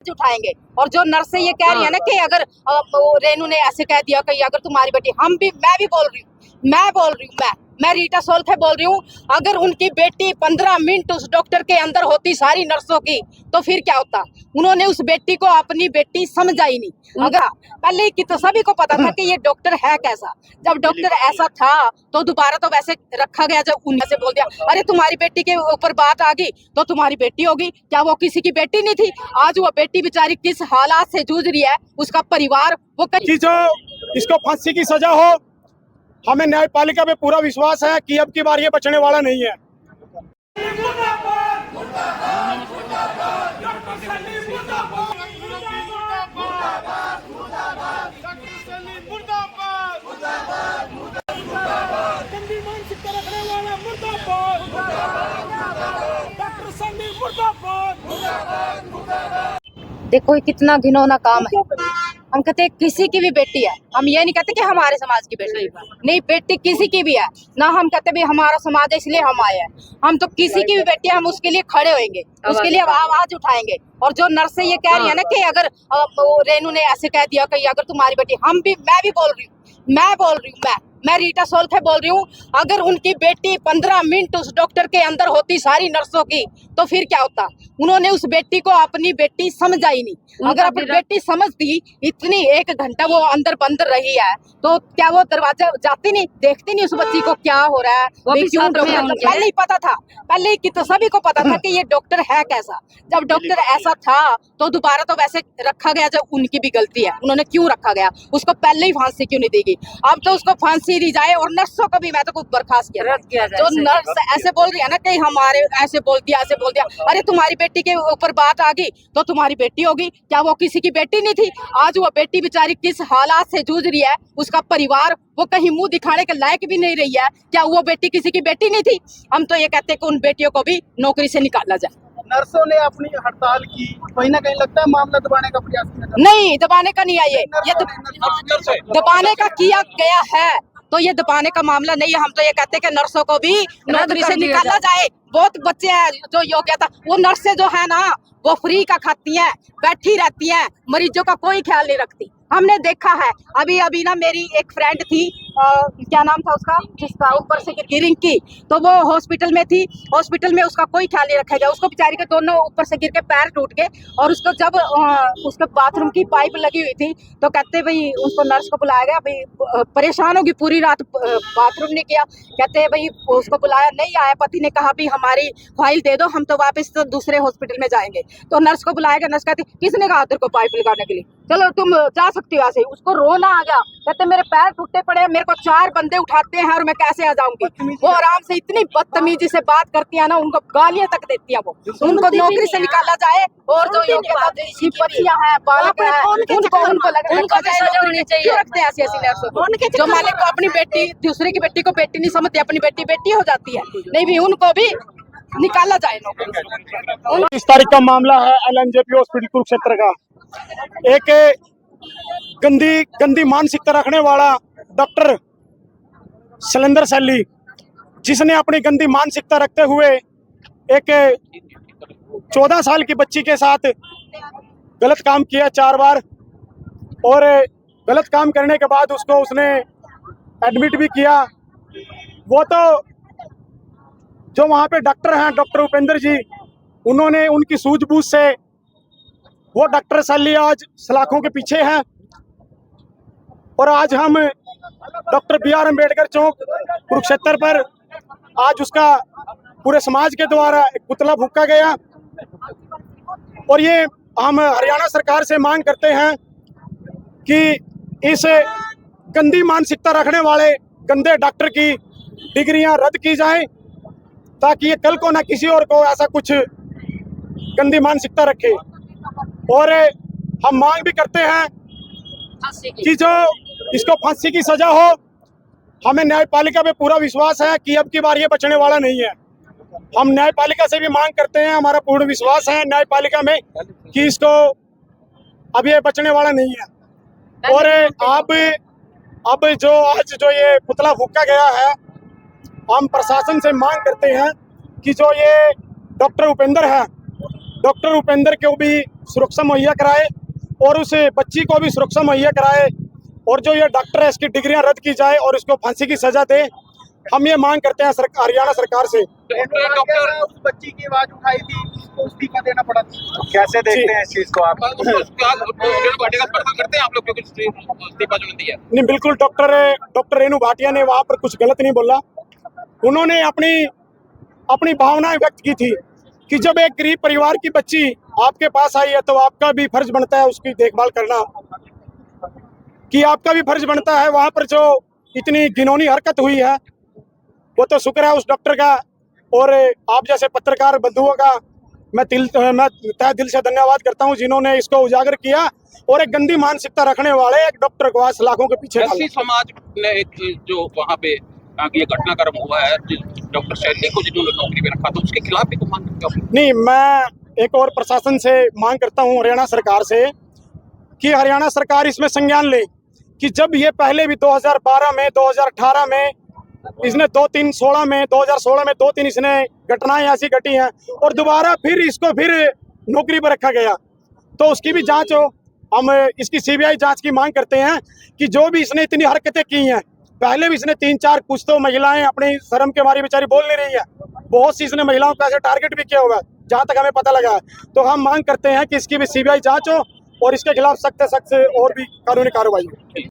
उठाएंगे। और जो नर्स ये कह रही है ना कि अगर रेनू ने ऐसे कह दिया कि अगर तुम्हारी बेटी, मैं बोल रही हूँ मैं रीटा सोलखे बोल रही हूँ, अगर उनकी बेटी 15 मिनट उस डॉक्टर के अंदर होती सारी नर्सों की, तो फिर क्या होता। उन्होंने उस बेटी को अपनी बेटी समझा ही नहीं। अगर पहले की तो सभी को पता था कि ये डॉक्टर है कैसा। जब डॉक्टर ऐसा था तो दोबारा तो वैसे रखा गया, जब उन्हें से बोल दिया अरे तुम्हारी बेटी के ऊपर बात आ गई तो तुम्हारी बेटी होगी, क्या वो किसी की बेटी नहीं थी। आज वो बेटी बेचारी किस हालात से जूझ रही है, उसका परिवार वो कि जो इसको फांसी की सजा हो, हमें न्यायपालिका पे पूरा विश्वास है कि अब की बार ये बचने वाला नहीं है। देखो ये कितना घिनौना काम है। हम कहते हैं किसी की भी बेटी है, हम ये नहीं कहते कि हमारे समाज की बेटी नहीं, बेटी किसी की भी है ना। हम कहते भाई हमारा समाज है इसलिए हम आए हैं, हम तो किसी की भी बेटी है, हम उसके लिए खड़े होंगे, उसके लिए आवाज उठाएंगे। और जो नर्स ये कह रही है ना कि अगर रेनू ने ऐसे कह दिया कि अगर तुम्हारी बेटी, मैं बोल रही हूँ मैं रीटा सोलखे बोल रही हूँ, अगर उनकी बेटी 15 मिनट उस डॉक्टर के अंदर होती सारी नर्सों की, तो फिर क्या होता। उन्होंने उस बेटी को अपनी बेटी समझा ही नहीं। अगर अपनी बेटी समझती, इतनी 1 घंटा वो अंदर बंद रही है, तो क्या वो दरवाजा जाती नहीं, देखती नहीं उस बच्ची को क्या हो रहा है। क्यों डॉक्टर, पहले ही पता था, पहले की तो सभी को पता था कि ये डॉक्टर है कैसा। जब डॉक्टर ऐसा था तो दोबारा तो वैसे रखा गया, जब उनकी भी गलती है, उन्होंने क्यों रखा गया, उसको पहले ही फांसी क्यों नहीं देगी। अब तो उसको फांसी दी जाए। और नर्सों को भी मैं तो कुछ बर्खास्त किया जाए। जो नर्स ऐसे बोल रही है ना कि हमारे ऐसे बोल दिया, अरे तुम्हारी बेटी के ऊपर बात आ गई तो तुम्हारी बेटी होगी, क्या वो किसी की बेटी नहीं थी। आज वो बेटी बेचारी किस हालात से जूझ रही है, उसका परिवार वो कहीं मुंह दिखाने के लायक भी नहीं रही है, क्या वो बेटी किसी की बेटी नहीं थी। हम तो ये कहते हैं कि उन बेटियों को भी नौकरी से निकाला जाए। नर्सों ने अपनी हड़ताल की, कहीं ना कहीं लगता है मामला दबाने का प्रयास किया। नहीं, दबाने का नहीं है ये दबाने का किया गया है, तो ये दबाने का मामला नहीं है। हम तो ये कहते हैं कि नर्सों को भी नौकरी से निकाला जाए। बहुत बच्चे हैं जो योग्यता, वो नर्सें जो है ना वो फ्री का खाती हैं, बैठी रहती हैं, मरीजों का कोई ख्याल नहीं रखती। हमने देखा है, अभी ना मेरी एक फ्रेंड थी, क्या नाम था उसका, जिसका ऊपर से गिरिंग की, तो वो हॉस्पिटल में थी। हॉस्पिटल में उसका कोई ख्याल नहीं रखा गया। उसको बेचारी के दोनों ऊपर से गिर के पैर टूट गए। और उसको जब उसके बाथरूम की पाइप लगी हुई थी तो कहते भाई उसको नर्स को बुलाया गया, भाई परेशान होगी, पूरी रात बाथरूम नहीं किया। कहते भाई उसको बुलाया, नहीं आया। पति ने कहा भाई हमारी फाइल दे दो, हम तो वापस तो दूसरे हॉस्पिटल में जाएंगे। तो नर्स को बुलाया गया। नर्स कहती किसने कहा तेरे को पाइप लगाने के लिए, चलो तुम जा सकती हो ऐसे। उसको रोना आ गया, कहते मेरे पैर टूटे पड़े हैं, मेरे को 4 बंदे उठाते हैं और मैं कैसे आ जाऊंगी। वो आराम से इतनी बदतमीजी से बात करती है ना, उनको गालियां तक देती है। वो उनको नौकरी से निकाला जाए। और जो बच्चियां हैं, बालक हैं, उनको क्यों रखते हैं ऐसी नर्सों को, जो मालिक को अपनी बेटी, दूसरे की बेटी को बेटी नहीं समझती, अपनी बेटी बेटी हो जाती है। नहीं भी उनको भी निकाला जाए नौकरी। 30 तारीख का मामला है LNJP हॉस्पिटल कुरुक्षेत्र का। एक गंदी मानसिकता रखने वाला डॉक्टर शैलेंद्र सैली, जिसने अपनी गंदी मानसिकता रखते हुए एक 14 साल की बच्ची के साथ गलत काम किया 4 बार। और गलत काम करने के बाद उसने एडमिट भी किया। वो तो जो वहाँ पे डॉक्टर हैं, डॉक्टर उपेंद्र जी, उन्होंने उनकी सूझबूझ से वो डॉक्टर सैली आज सलाखों के पीछे हैं। और आज हम डॉक्टर BR अम्बेडकर चौक कुरुक्षेत्र पर आज उसका पूरे समाज के द्वारा एक पुतला फूंका गया। और ये हम हरियाणा सरकार से मांग करते हैं कि इस गंदी मानसिकता रखने वाले गंदे डॉक्टर की डिग्रियां रद्द की जाएं, ताकि ये कल को ना किसी और को ऐसा कुछ गंदी मानसिकता रखे। और हम मांग भी करते हैं कि जो इसको फांसी की सजा हो, हमें न्यायपालिका पे पूरा विश्वास है कि अब की बार ये बचने वाला नहीं है। हम न्यायपालिका से भी मांग करते हैं, हमारा पूर्ण विश्वास है न्यायपालिका में कि इसको अब ये बचने वाला नहीं है। और अब जो आज जो ये पुतला फूंका गया है, हम प्रशासन से मांग करते हैं कि जो ये डॉक्टर उपेंद्र है, डॉक्टर उपेंद्र को भी सुरक्षा मुहैया कराए और उस बच्ची को भी सुरक्षा मुहैया कराए, और जो ये डॉक्टर है इसकी डिग्रियां रद्द की जाए और इसको फांसी की सजा दे। हम ये मांग करते हैं हरियाणा सरकार से। डॉक्टर उस बच्ची की आवाज उठाई थी, उसको इस्तीफा देना पड़ा। कैसे देखते हैं इस चीज को आप? करते हैं आप लोग क्योंकि इस्तीफा जो दिया? नहीं, बिल्कुल डॉक्टर रेणु भाटिया ने वहाँ पर कुछ गलत नहीं बोला। उन्होंने अपनी भावनाएं व्यक्त की थी कि जब एक गरीब परिवार की बच्ची आपके पास आई है तो आपका भी फर्ज बनता है उसकी देखभाल करना, कि आपका भी फर्ज बनता है। वहाँ पर जो इतनी घिनौनी हरकत हुई है वो तो शुक्र है उस डॉक्टर का, और आप जैसे पत्रकार बंधुओं का मैं तहे दिल से धन्यवाद करता हूं जिन्होंने इसको उजागर किया और एक गंदी मानसिकता रखने वाले एक डॉक्टर को आज सलाखों के पीछे डाला। समाज ने जो वहाँ पे ये घटनाक्रम हुआ है डॉक्टर शैली को जिन्होंने नौकरी में रखा, तो उसके खिलाफ भी मांग करते हो? नहीं, मैं एक और प्रशासन से मांग करता हूं, हरियाणा सरकार से, कि हरियाणा सरकार इसमें संज्ञान ले कि जब ये पहले भी 2012 में, 2018 में, इसने 2016 में 2-3 इसने घटनाएं ऐसी घटी हैं और दोबारा फिर इसको फिर नौकरी पर रखा गया, तो उसकी भी जांच हो। हम इसकी सीबीआई जांच की मांग करते हैं कि जो भी इसने इतनी हरकतें की हैं, पहले भी इसने 3-4 कुछ तो महिलाएं अपनी शर्म के मारी बेचारी बोल नहीं रही है, बहुत सी इसने महिलाओं को ऐसे टारगेट भी किया हुआ है जहां तक हमें पता लगा है। तो हम मांग करते हैं कि इसकी भी सीबीआई जांच हो और इसके खिलाफ सख्त से सख्त और भी कानूनी कार्रवाई हो।